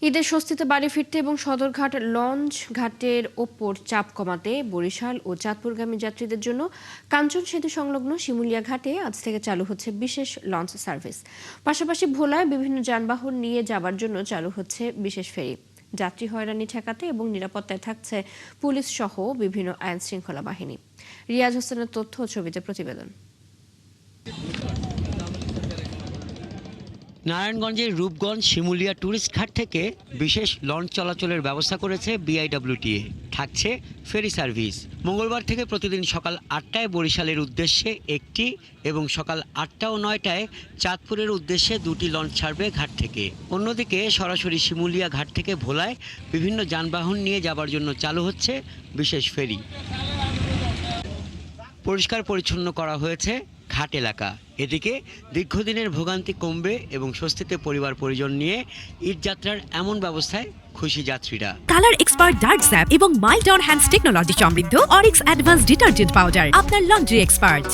ঈদের স্বস্তিতে বাড়ি ফিরতে এবং সদরঘাট লঞ্চ ঘাটের ওপর চাপ কমাতে বরিশাল ও চাঁদপুরগামী যাত্রীদের জন্য কাঞ্চন সেতু সংলগ্ন শিমুলিয়া ঘাটে আজ থেকে চালু হচ্ছে বিশেষ লঞ্চ সার্ভিস। পাশাপাশি ভোলায় বিভিন্ন যানবাহন নিয়ে যাবার জন্য চালু হচ্ছে বিশেষ ফেরি। যাত্রী হয়রানি ঠেকাতে এবং নিরাপত্তায় থাকছে পুলিশ সহ বিভিন্ন আইন শৃঙ্খলা বাহিনী। রিয়াজ হোসেনের তথ্য ও ছবিতে প্রতিবেদন। নারায়ণগঞ্জের রূপগঞ্জ শিমুলিয়া ট্যুরিস্ট ঘাট থেকে বিশেষ লঞ্চ চলাচলের ব্যবস্থা করেছে বিআইডব্লিউটিএ। থাকছে ফেরি সার্ভিস। মঙ্গলবার থেকে প্রতিদিন সকাল ৮টায় বরিশালের উদ্দেশ্যে একটি এবং সকাল ৮টা ও ৯টায় চাঁদপুরের উদ্দেশ্যে দুটি লঞ্চ ছাড়বে ঘাট থেকে। অন্যদিকে সরাসরি শিমুলিয়া ঘাট থেকে ভোলায় বিভিন্ন যানবাহন নিয়ে যাবার জন্য চালু হচ্ছে বিশেষ ফেরি। পরিষ্কার পরিচ্ছন্ন করা হয়েছে ঘাট এলাকা। এদিকে দীর্ঘদিনের ভোগান্তি কমবে এবং স্বস্তিতে পরিবার পরিজন নিয়ে ঈদ যাত্রার এমন ব্যবস্থায় খুশি যাত্রীরা। কালার এক্সপার্ট ডার্ক স্যাপ এবং মাইল্ড অন হ্যান্ডস টেকনোলজি সমৃদ্ধ অরিক্স অ্যাডভান্স ডিটারজেন্ট পাউডার আপনার লন্ড্রি এক্সপার্ট।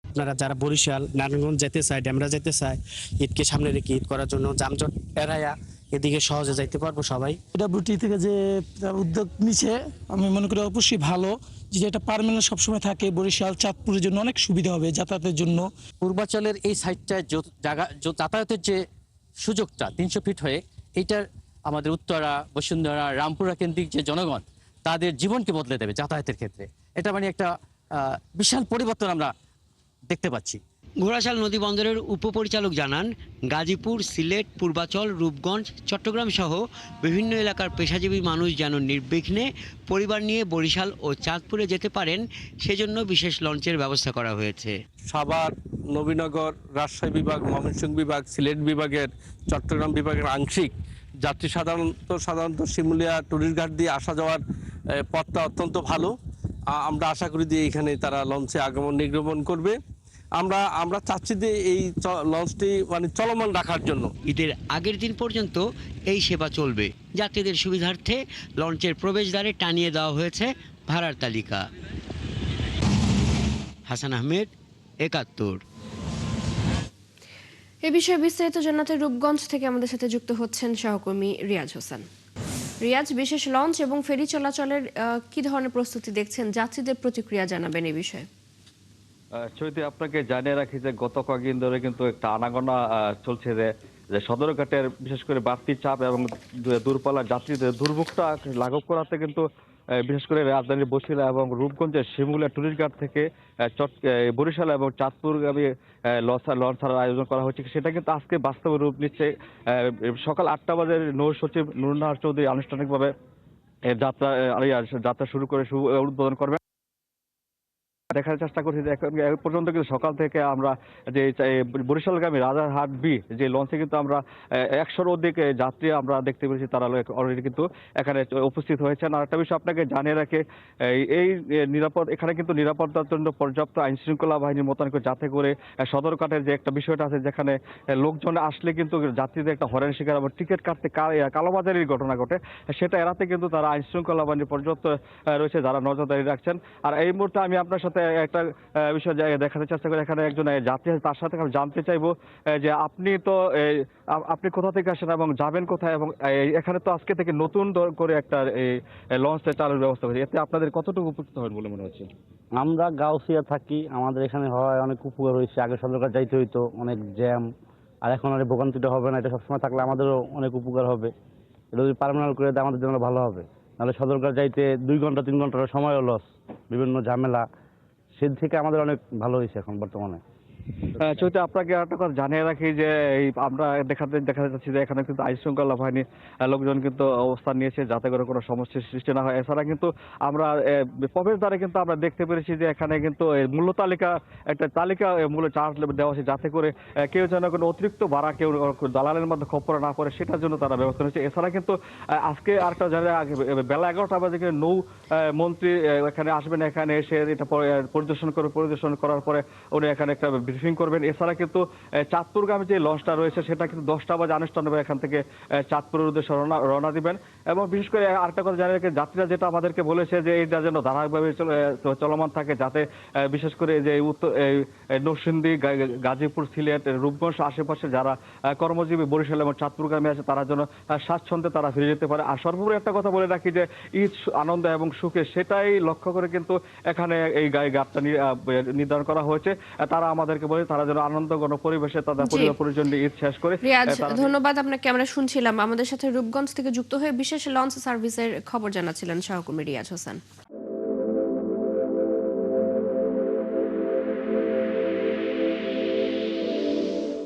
আপনারা যারা বরিশাল নারায়ণগঞ্জ যেতে চায়, ডেমরা যেতে চায়, ঈদকে সামনে রেখে ঈদ করার জন্য যানজট এড়াইয়া এদিকে সহজে যাইতে পারবো সবাই। ডাব্লিউটি থেকে যে উদ্যোগ নিচ্ছে আমি মনে করি অবশ্যই ভালো, যে এটা পার্মানেন্ট সবসময় থাকে বরিশাল চাঁদপুরের জন্য অনেক সুবিধা হবে যাতায়াতের জন্য। পূর্বাচলের এই সাইডটায় যাতায়াতের যে সুযোগটা 300 ফিট হয়ে এইটার আমাদের উত্তরা, বসুন্ধরা, রামপুরা কেন্দ্রিক যে জনগণ তাদের জীবনকে বদলে দেবে যাতায়াতের ক্ষেত্রে। এটা মানে একটা বিশাল পরিবর্তন আমরা দেখতে পাচ্ছি। ঘোড়াশাল নদী বন্দরের উপপরিচালক জানান, গাজীপুর, সিলেট, পূর্বাচল, রূপগঞ্জ, চট্টগ্রাম সহ বিভিন্ন এলাকার পেশাজীবী মানুষ যেন নির্বিঘ্নে পরিবার নিয়ে বরিশাল ও চাঁদপুরে যেতে পারেন সেজন্য বিশেষ লঞ্চের ব্যবস্থা করা হয়েছে। সাভার, নবীনগর, রাজশাহী বিভাগ, ময়মনসিংহ বিভাগ, সিলেট বিভাগের, চট্টগ্রাম বিভাগের আংশিক যাত্রী সাধারণত শিমুলিয়া ট্যুরিস্ট ঘাট দিয়ে আসা যাওয়ার পথটা অত্যন্ত ভালো। আমরা আশা করি যে এখানে তারা লঞ্চে আগমন নির্গমন করবে। আমরা চাচ্ছি যে এই লঞ্চটি মানে চলমান রাখার জন্য ঈদের আগের দিন পর্যন্ত এই সেবা চলবে। যাত্রীদের সুবিধার্থে লঞ্চের প্রবেশদ্বারে টানিয়ে দেওয়া হয়েছে ভাড়ার তালিকা। হাসান আহমেদ, ৭১। এ বিষয়ে বিস্তারিত জানাতে রূপগঞ্জ থেকে আমাদের সাথে যুক্ত হচ্ছেন সহকর্মী রিয়াজ হোসেন। রিয়াজ, বিশেষ লঞ্চ এবং ফেরি চলাচলের কি ধরনের প্রস্তুতি দেখছেন, যাত্রীদের প্রতিক্রিয়া জানাবেন এই বিষয়ে। চৈতি, আপনাকে জানিয়ে রাখি যে গত কয়েকদিন ধরে কিন্তু একটা আনাগোনা চলছে যে সদরঘাটের বিশেষ করে বাড়তি চাপ এবং দূরপাল্লার যাত্রীদের দুর্ভোগটা লাঘব করাতে কিন্তু বিশেষ করে রাজধানীর বসিলা এবং রূপগঞ্জের শিমুলিয়া ট্যুরিস্ট ঘাট থেকে বরিশাল এবং চাঁদপুরগামী লঞ্চ ছাড়ার আয়োজন করা হচ্ছে। সেটা কিন্তু আজকে বাস্তবে রূপ নিচ্ছে। সকাল ৮টা বাজে নৌ সচিব নুরুন্নাহার চৌধুরী আনুষ্ঠানিকভাবে যাত্রা শুরু করে উদ্বোধন করবেন। দেখার চেষ্টা করছি যে এখন পর্যন্ত কিন্তু সকাল থেকে আমরা যে বরিশালগামী রাজারহাট বি যে লঞ্চে কিন্তু আমরা ১০০-র অধিক যাত্রী আমরা দেখতে পেরেছি, তারা অলরেডি কিন্তু এখানে উপস্থিত হয়েছেন। আর একটা বিষয় আপনাকে জানিয়ে রাখে, এই এখানে কিন্তু নিরাপত্তার জন্য পর্যাপ্ত আইন শৃঙ্খলা বাহিনী মোতায়েন করে, যাতে করে সদরঘাটের যে একটা বিষয়টা আছে যেখানে লোকজন আসলে কিন্তু যাত্রীদের একটা হয়রানির শিকার এবং টিকিট কাটতে কালোবাজারির ঘটনা ঘটে, সেটা এড়াতে কিন্তু তারা আইন শৃঙ্খলা বাহিনী পর্যাপ্ত রয়েছে, যারা নজরদারি রাখছেন। আর এই মুহূর্তে আমি আপনার সাথে একটা বিষয় দেখাতে চেষ্টা করি। এখানে একজন যাত্রী আছে, তার সাথে আমি জানতে চাইবো যে আপনি কোথা থেকে আসেন এবং যাবেন কোথায়, এবং এখানে তো আজকে থেকে নতুন করে একটা লঞ্চ চালুর ব্যবস্থা করেছে, এতে আপনাদের কতটুকু উপকৃত হবেন বলে মনে হচ্ছে? আমরা গাউসিয়া থাকি, আমাদের এখানে হয় অনেক উপকার হয়েছে। আগে সদরঘাট যাইতে হইতো, অনেক জ্যাম, আর এখন আর ভোগান্তিটা হবে না। এটা সবসময় থাকলে আমাদেরও অনেক উপকার হবে। এটা যদি পার্মানেন্ট করে দেয় আমাদের জন্য ভালো হবে। নাহলে সদরঘাট যাইতে 2 ঘন্টা 3 ঘন্টার সময়ও লস, বিভিন্ন ঝামেলা। সে থেকে আমাদের অনেক ভালো হয়েছে এখন বর্তমানে। চৈতে, আপনাকে একটা কথা জানিয়ে রাখি যে আমরা দেখাতে যাচ্ছি যে এখানে কিন্তু আইন শৃঙ্খলা বাহিনী লোকজন কিন্তু অবস্থান নিয়েছে, যাতে করে কোনো সমস্যার সৃষ্টি না হয়। এছাড়া কিন্তু আমরা প্রবেশদ্বারে কিন্তু আমরা দেখতে পেরেছি যে এখানে কিন্তু মূল্য তালিকা একটা তালিকা মূল্য চার্জ দেওয়া আছে, যাতে করে কেউ যেন কোনো অতিরিক্ত ভাড়া কেউ দালালের মধ্যে খপ্পরে না পড়ে, সেটার জন্য তারা ব্যবস্থা নিয়েছে। এছাড়া কিন্তু আজকে আরেকটা জায়গায় বেলা 11টা বাজে নৌ মন্ত্রী এখানে আসবেন, এখানে এসে এটা পরিদর্শন করার পরে উনি এখানে একটা ব্রিফিং করবেন। এছাড়া কিন্তু চাঁদপুরগামী যে লঞ্চটা রয়েছে সেটা কিন্তু 10টা বাজে আনুষ্ঠানিকভাবে এখান থেকে চাঁদপুরের উদ্দেশ্যে রওনা দিবেন। এবং বিশেষ করে আরেকটা কথা জানিয়ে রাখি, যাত্রীরা যেটা আমাদেরকে বলেছে যে এইটা যেন ধারাবাহিকভাবে চলমান থাকে, যাতে বিশেষ করে যে উত্তর নরসিংদী, গাজীপুর, সিলেট, রূপগঞ্জ আশেপাশে যারা কর্মজীবী বরিশাল এবং চাঁদপুরগামী আছে তারা যেন স্বাচ্ছন্দ্যে তারা ফিরে যেতে পারে। আর সর্বোপরি একটা কথা বলে রাখি যে ঈদ আনন্দ এবং সুখে, সেটাই লক্ষ্য করে কিন্তু এখানে এই ঘাটটা নির্ধারণ করা হয়েছে। তারা আমাদেরকে বলে তারা যেন আনন্দঘন পরিবেশে তাদের পরিবার পরিজন ঈদ শেষ করে। রিয়াজ, ধন্যবাদ আপনাকে। আমরা শুনছিলাম আমাদের সাথে রূপগঞ্জ থেকে যুক্ত হয়ে বিশেষ লঞ্চ সার্ভিসের খবর জানাচ্ছিলেন সহকর্মী রিয়াজ হোসেন।